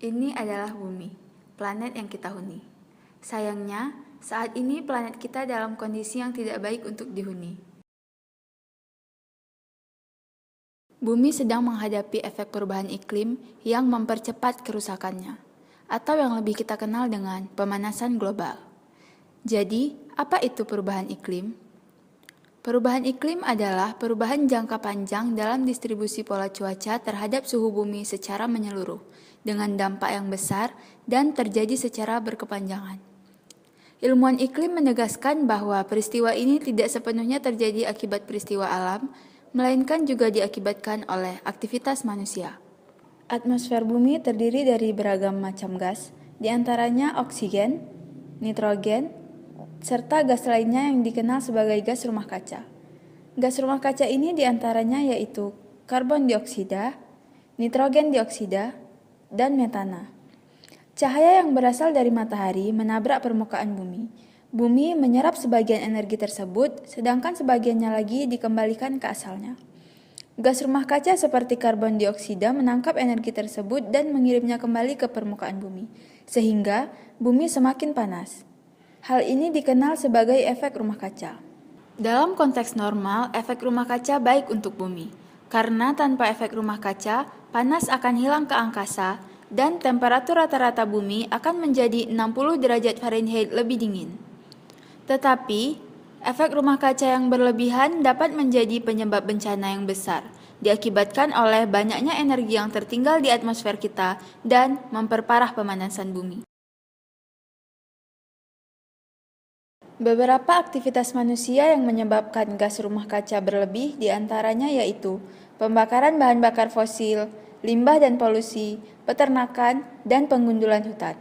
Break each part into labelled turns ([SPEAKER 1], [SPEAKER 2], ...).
[SPEAKER 1] Ini adalah bumi, planet yang kita huni. Sayangnya, saat ini planet kita dalam kondisi yang tidak baik untuk dihuni. Bumi sedang menghadapi efek perubahan iklim yang mempercepat kerusakannya, atau yang lebih kita kenal dengan pemanasan global. Jadi, apa itu perubahan iklim? Perubahan iklim adalah perubahan jangka panjang dalam distribusi pola cuaca terhadap suhu bumi secara menyeluruh, dengan dampak yang besar dan terjadi secara berkepanjangan. Ilmuwan iklim menegaskan bahwa peristiwa ini tidak sepenuhnya terjadi akibat peristiwa alam, melainkan juga diakibatkan oleh aktivitas manusia. Atmosfer bumi terdiri dari beragam macam gas, di antaranya oksigen, nitrogen, serta gas lainnya yang dikenal sebagai gas rumah kaca. Gas rumah kaca ini diantaranya yaitu karbon dioksida, nitrogen dioksida, dan metana. Cahaya yang berasal dari matahari menabrak permukaan bumi. Bumi menyerap sebagian energi tersebut, sedangkan sebagiannya lagi dikembalikan ke asalnya. Gas rumah kaca seperti karbon dioksida menangkap energi tersebut dan mengirimnya kembali ke permukaan bumi, sehingga bumi semakin panas. Hal ini dikenal sebagai efek rumah kaca. Dalam konteks normal, efek rumah kaca baik untuk bumi, karena tanpa efek rumah kaca, panas akan hilang ke angkasa, dan temperatur rata-rata bumi akan menjadi 60 derajat Fahrenheit lebih dingin. Tetapi, efek rumah kaca yang berlebihan dapat menjadi penyebab bencana yang besar, diakibatkan oleh banyaknya energi yang tertinggal di atmosfer kita dan memperparah pemanasan bumi. Beberapa aktivitas manusia yang menyebabkan gas rumah kaca berlebih diantaranya yaitu pembakaran bahan bakar fosil, limbah dan polusi, peternakan, dan penggundulan hutan.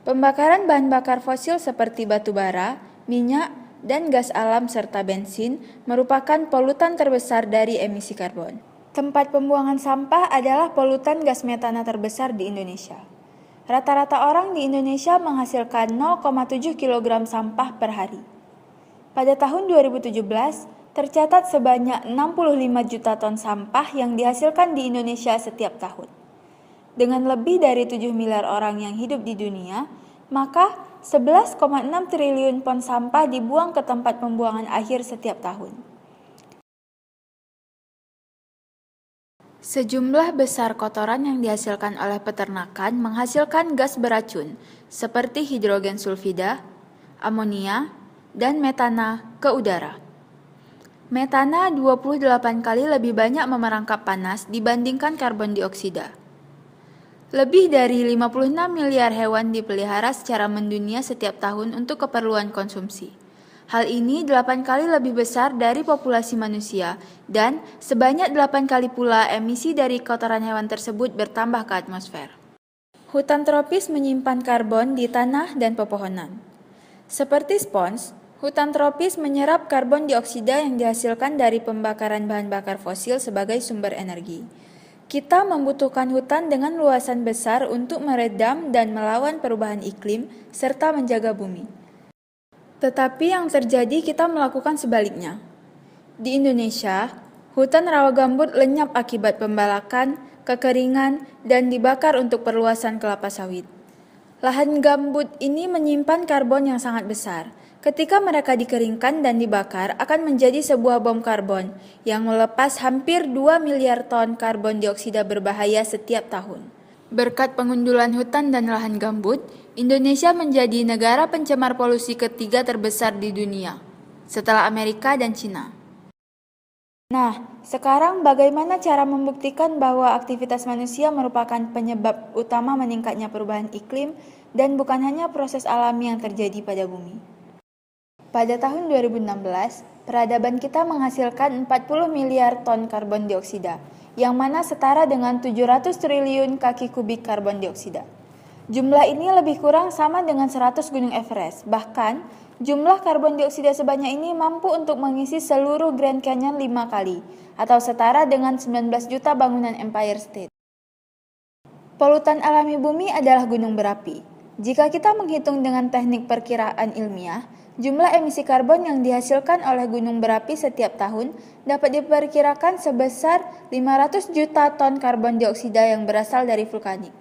[SPEAKER 1] Pembakaran bahan bakar fosil seperti batu bara, minyak, dan gas alam serta bensin merupakan polutan terbesar dari emisi karbon. Tempat pembuangan sampah adalah polutan gas metana terbesar di Indonesia. Rata-rata orang di Indonesia menghasilkan 0,7 kg sampah per hari. Pada tahun 2017, tercatat sebanyak 65 juta ton sampah yang dihasilkan di Indonesia setiap tahun. Dengan lebih dari 7 miliar orang yang hidup di dunia, maka 11,6 triliun ton sampah dibuang ke tempat pembuangan akhir setiap tahun. Sejumlah besar kotoran yang dihasilkan oleh peternakan menghasilkan gas beracun seperti hidrogen sulfida, amonia, dan metana ke udara. Metana 28 kali lebih banyak memerangkap panas dibandingkan karbon dioksida. Lebih dari 56 miliar hewan dipelihara secara mendunia setiap tahun untuk keperluan konsumsi. Hal ini 8 kali lebih besar dari populasi manusia dan sebanyak 8 kali pula emisi dari kotoran hewan tersebut bertambah ke atmosfer. Hutan tropis menyimpan karbon di tanah dan pepohonan. Seperti spons, hutan tropis menyerap karbon dioksida yang dihasilkan dari pembakaran bahan bakar fosil sebagai sumber energi. Kita membutuhkan hutan dengan luasan besar untuk meredam dan melawan perubahan iklim serta menjaga bumi. Tetapi yang terjadi kita melakukan sebaliknya. Di Indonesia, hutan rawa gambut lenyap akibat pembalakan, kekeringan, dan dibakar untuk perluasan kelapa sawit. Lahan gambut ini menyimpan karbon yang sangat besar. Ketika mereka dikeringkan dan dibakar akan menjadi sebuah bom karbon yang melepas hampir 2 miliar ton karbon dioksida berbahaya setiap tahun. Berkat pengundulan hutan dan lahan gambut, Indonesia menjadi negara pencemar polusi ketiga terbesar di dunia, setelah Amerika dan Cina. Nah, sekarang bagaimana cara membuktikan bahwa aktivitas manusia merupakan penyebab utama meningkatnya perubahan iklim dan bukan hanya proses alami yang terjadi pada bumi? Pada tahun 2016, peradaban kita menghasilkan 40 miliar ton karbon dioksida, yang mana setara dengan 700 triliun kaki kubik karbon dioksida. Jumlah ini lebih kurang sama dengan 100 gunung Everest. Bahkan, jumlah karbon dioksida sebanyak ini mampu untuk mengisi seluruh Grand Canyon 5 kali, atau setara dengan 19 juta bangunan Empire State. Polutan alami bumi adalah gunung berapi. Jika kita menghitung dengan teknik perkiraan ilmiah, Jumlah emisi karbon yang dihasilkan oleh gunung berapi setiap tahun dapat diperkirakan sebesar 500 juta ton karbon dioksida yang berasal dari vulkanik.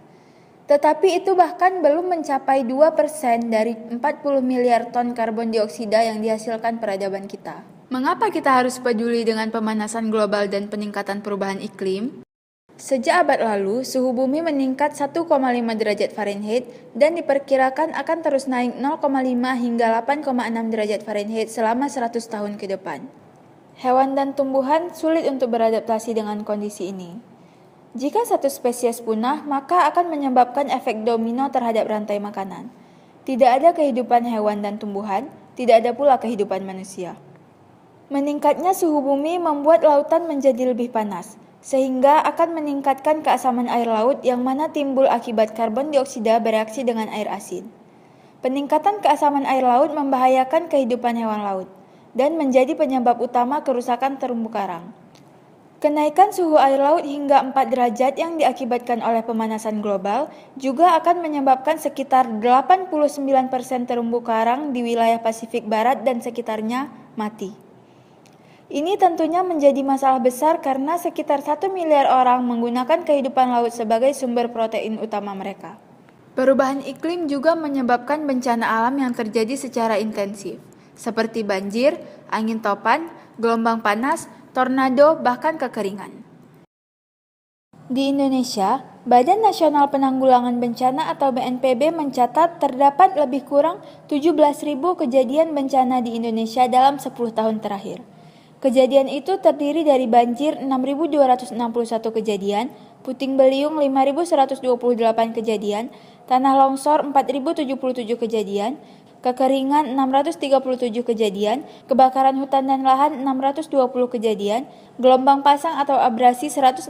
[SPEAKER 1] Tetapi itu bahkan belum mencapai 2% dari 40 miliar ton karbon dioksida yang dihasilkan peradaban kita. Mengapa kita harus peduli dengan pemanasan global dan peningkatan perubahan iklim? Sejak abad lalu, suhu bumi meningkat 1,5 derajat Fahrenheit dan diperkirakan akan terus naik 0,5 hingga 8,6 derajat Fahrenheit selama 100 tahun ke depan. Hewan dan tumbuhan sulit untuk beradaptasi dengan kondisi ini. Jika satu spesies punah, maka akan menyebabkan efek domino terhadap rantai makanan. Tidak ada kehidupan hewan dan tumbuhan, tidak ada pula kehidupan manusia. Meningkatnya suhu bumi membuat lautan menjadi lebih panas, sehingga akan meningkatkan keasaman air laut yang mana timbul akibat karbon dioksida bereaksi dengan air asin. Peningkatan keasaman air laut membahayakan kehidupan hewan laut dan menjadi penyebab utama kerusakan terumbu karang. Kenaikan suhu air laut hingga 4 derajat yang diakibatkan oleh pemanasan global juga akan menyebabkan sekitar 89% terumbu karang di wilayah Pasifik Barat dan sekitarnya mati. Ini tentunya menjadi masalah besar karena sekitar 1 miliar orang menggunakan kehidupan laut sebagai sumber protein utama mereka. Perubahan iklim juga menyebabkan bencana alam yang terjadi secara intensif, seperti banjir, angin topan, gelombang panas, tornado, bahkan kekeringan. Di Indonesia, Badan Nasional Penanggulangan Bencana atau BNPB mencatat terdapat lebih kurang 17.000 kejadian bencana di Indonesia dalam 10 tahun terakhir. Kejadian itu terdiri dari banjir 6.261 kejadian, puting beliung 5.128 kejadian, tanah longsor 4.077 kejadian, kekeringan 637 kejadian, kebakaran hutan dan lahan 620 kejadian, gelombang pasang atau abrasi 167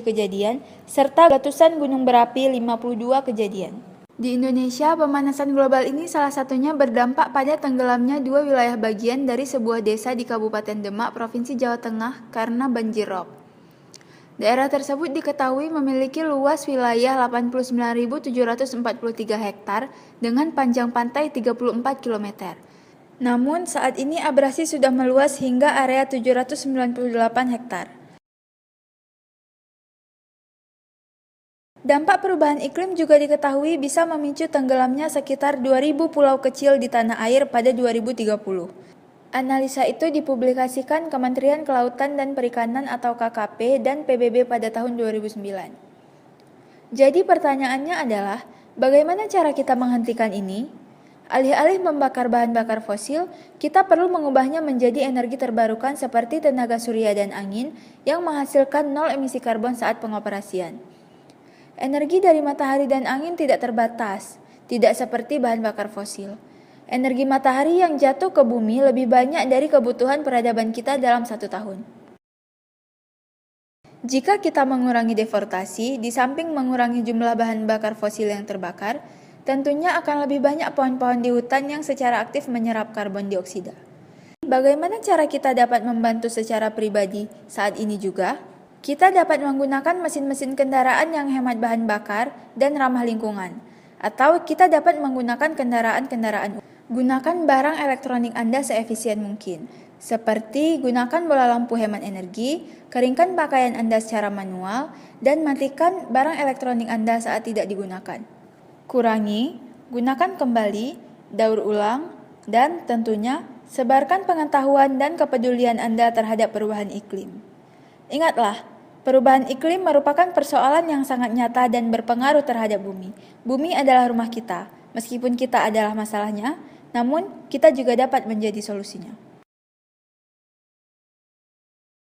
[SPEAKER 1] kejadian, serta letusan gunung berapi 52 kejadian. Di Indonesia, pemanasan global ini salah satunya berdampak pada tenggelamnya 2 wilayah bagian dari sebuah desa di Kabupaten Demak, Provinsi Jawa Tengah karena banjir rob. Daerah tersebut diketahui memiliki luas wilayah 89.743 hektar dengan panjang pantai 34 km. Namun saat ini abrasi sudah meluas hingga area 798 hektar. Dampak perubahan iklim juga diketahui bisa memicu tenggelamnya sekitar 2.000 pulau kecil di tanah air pada 2030. Analisa itu dipublikasikan Kementerian Kelautan dan Perikanan atau KKP dan PBB pada tahun 2009. Jadi pertanyaannya adalah, bagaimana cara kita menghentikan ini? Alih-alih membakar bahan bakar fosil, kita perlu mengubahnya menjadi energi terbarukan seperti tenaga surya dan angin yang menghasilkan 0 emisi karbon saat pengoperasian. Energi dari matahari dan angin tidak terbatas, tidak seperti bahan bakar fosil. Energi matahari yang jatuh ke bumi lebih banyak dari kebutuhan peradaban kita dalam 1 tahun. Jika kita mengurangi deforestasi, di samping mengurangi jumlah bahan bakar fosil yang terbakar, tentunya akan lebih banyak pohon-pohon di hutan yang secara aktif menyerap karbon dioksida. Bagaimana cara kita dapat membantu secara pribadi saat ini juga? Kita dapat menggunakan mesin-mesin kendaraan yang hemat bahan bakar dan ramah lingkungan. Atau kita dapat menggunakan kendaraan-kendaraan. Gunakan barang elektronik Anda seefisien mungkin. Seperti gunakan bola lampu hemat energi, keringkan pakaian Anda secara manual, dan matikan barang elektronik Anda saat tidak digunakan. Kurangi, gunakan kembali, daur ulang, dan tentunya sebarkan pengetahuan dan kepedulian Anda terhadap perubahan iklim. Ingatlah, perubahan iklim merupakan persoalan yang sangat nyata dan berpengaruh terhadap bumi. Bumi adalah rumah kita. Meskipun kita adalah masalahnya, namun kita juga dapat menjadi solusinya.